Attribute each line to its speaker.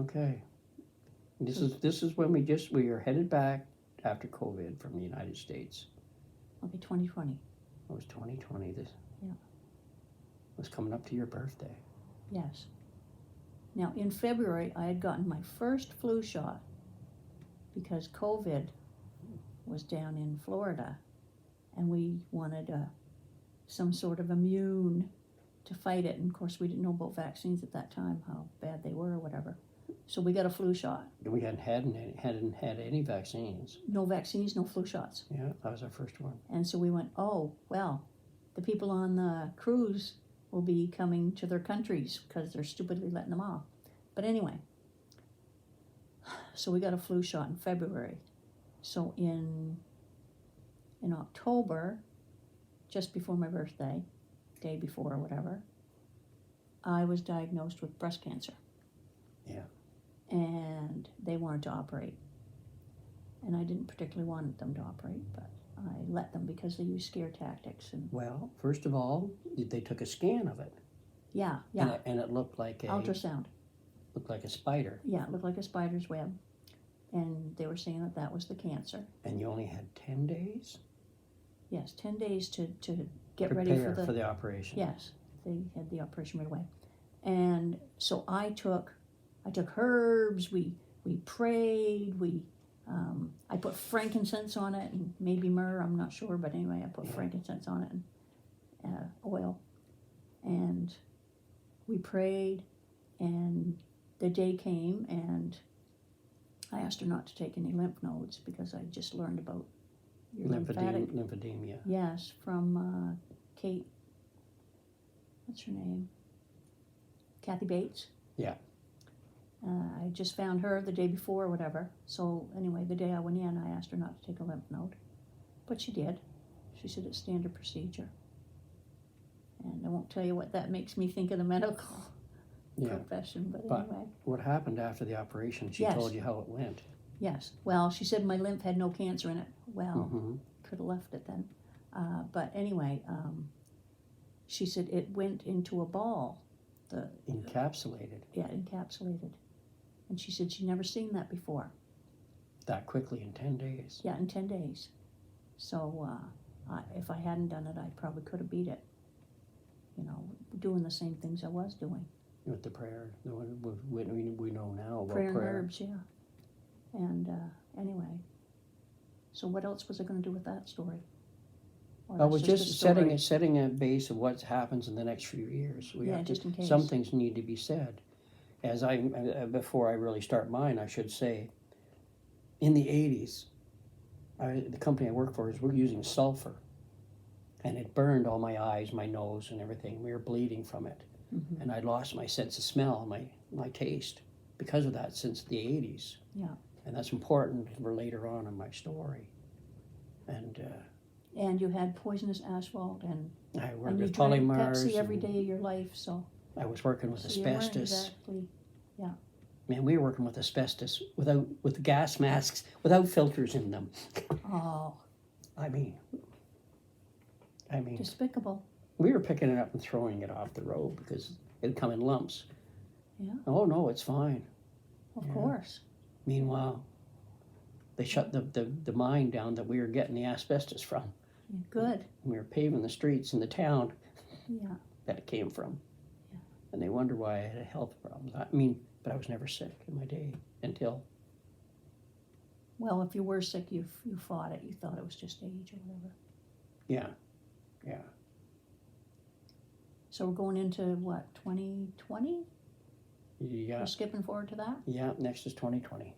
Speaker 1: Okay. This is when we are headed back after COVID from the United States.
Speaker 2: Okay, 2020.
Speaker 1: It was 2020. This
Speaker 2: Yeah.
Speaker 1: was coming up to your birthday.
Speaker 2: Yes. Now, in February, I had gotten my first flu shot because COVID was down in Florida, and we wanted some sort of immune to fight it. And of course, we didn't know about vaccines at that time, how bad they were or whatever. So we got a flu shot.
Speaker 1: We hadn't had any vaccines.
Speaker 2: No vaccines, no flu shots.
Speaker 1: Yeah, that was our first one.
Speaker 2: And so we went, oh, well, the people on the cruise will be coming to their countries because they're stupidly letting them off. But anyway, so we got a flu shot in February. So in October, just before my birthday, day before or whatever, I was diagnosed with breast cancer.
Speaker 1: Yeah.
Speaker 2: And they wanted to operate. And I didn't particularly want them to operate, but I let them because they use scare tactics. And
Speaker 1: Well, first of all, they took a scan of it.
Speaker 2: yeah.
Speaker 1: And it looked like
Speaker 2: Ultrasound.
Speaker 1: Looked like a spider.
Speaker 2: Yeah, it looked like a spider's web. And they were saying that was the cancer.
Speaker 1: And you only had 10 days?
Speaker 2: Yes, 10 days to get
Speaker 1: Prepare
Speaker 2: ready for the
Speaker 1: operation.
Speaker 2: Yes, they had the operation right away. And so I took herbs, we prayed, I put frankincense on it and maybe myrrh, I'm not sure, but anyway, I put frankincense on it and oil. And we prayed, and the day came, and I asked her not to take any lymph nodes because I just learned about your lymphatic.
Speaker 1: Lymphedema.
Speaker 2: Yes, from Kate, what's her name? Kathy Bates.
Speaker 1: Yeah.
Speaker 2: I just found her the day before or whatever. So anyway, the day I went in, I asked her not to take a lymph node. But she did. She said it's standard procedure. And I won't tell you what that makes me think of the medical profession, but anyway.
Speaker 1: What happened after the operation? She told you how it went.
Speaker 2: Yes. Well, she said my lymph had no cancer in it. Well, could have left it then. But anyway, she said it went into a ball.
Speaker 1: Encapsulated.
Speaker 2: Yeah, encapsulated. And she said she'd never seen that before.
Speaker 1: That quickly in 10 days.
Speaker 2: Yeah, in 10 days. So if I hadn't done it, I probably could have beat it. You know, doing the same things I was doing.
Speaker 1: With the prayer, we know now about
Speaker 2: prayer. And herbs, yeah. And anyway, so what else was I going to do with that story?
Speaker 1: I was just setting a base of what happens in the next few years.
Speaker 2: Just in case.
Speaker 1: Some things need to be said. As before I really start mine, I should say, in the 80s, the company I work for we're using sulfur, and it burned all my eyes, my nose, and everything. We were bleeding from it, and I'd lost my sense of smell, my taste, because of that since the 80s.
Speaker 2: Yeah.
Speaker 1: And that's important for later on in my story.
Speaker 2: And you had poisonous asphalt, and
Speaker 1: I worked
Speaker 2: you
Speaker 1: with
Speaker 2: drank
Speaker 1: polymers.
Speaker 2: Pepsi every day of your life, so.
Speaker 1: I was working with asbestos.
Speaker 2: Exactly, yeah.
Speaker 1: Man, we were working with asbestos with gas masks, without filters in them.
Speaker 2: Oh.
Speaker 1: I mean.
Speaker 2: Despicable.
Speaker 1: We were picking it up and throwing it off the road because it'd come in lumps.
Speaker 2: Yeah.
Speaker 1: Oh no, it's fine.
Speaker 2: Of course.
Speaker 1: Meanwhile, they shut the mine down that we were getting the asbestos from.
Speaker 2: Yeah, good.
Speaker 1: We were paving the streets in the town that it came from.
Speaker 2: Yeah.
Speaker 1: And they wonder why I had health problems. But I was never sick in my day until.
Speaker 2: Well, if you were sick, you fought it. You thought it was just age or whatever.
Speaker 1: Yeah.
Speaker 2: So we're going into what, 2020?
Speaker 1: Yeah.
Speaker 2: We're skipping forward to that?
Speaker 1: Yeah, next is 2020.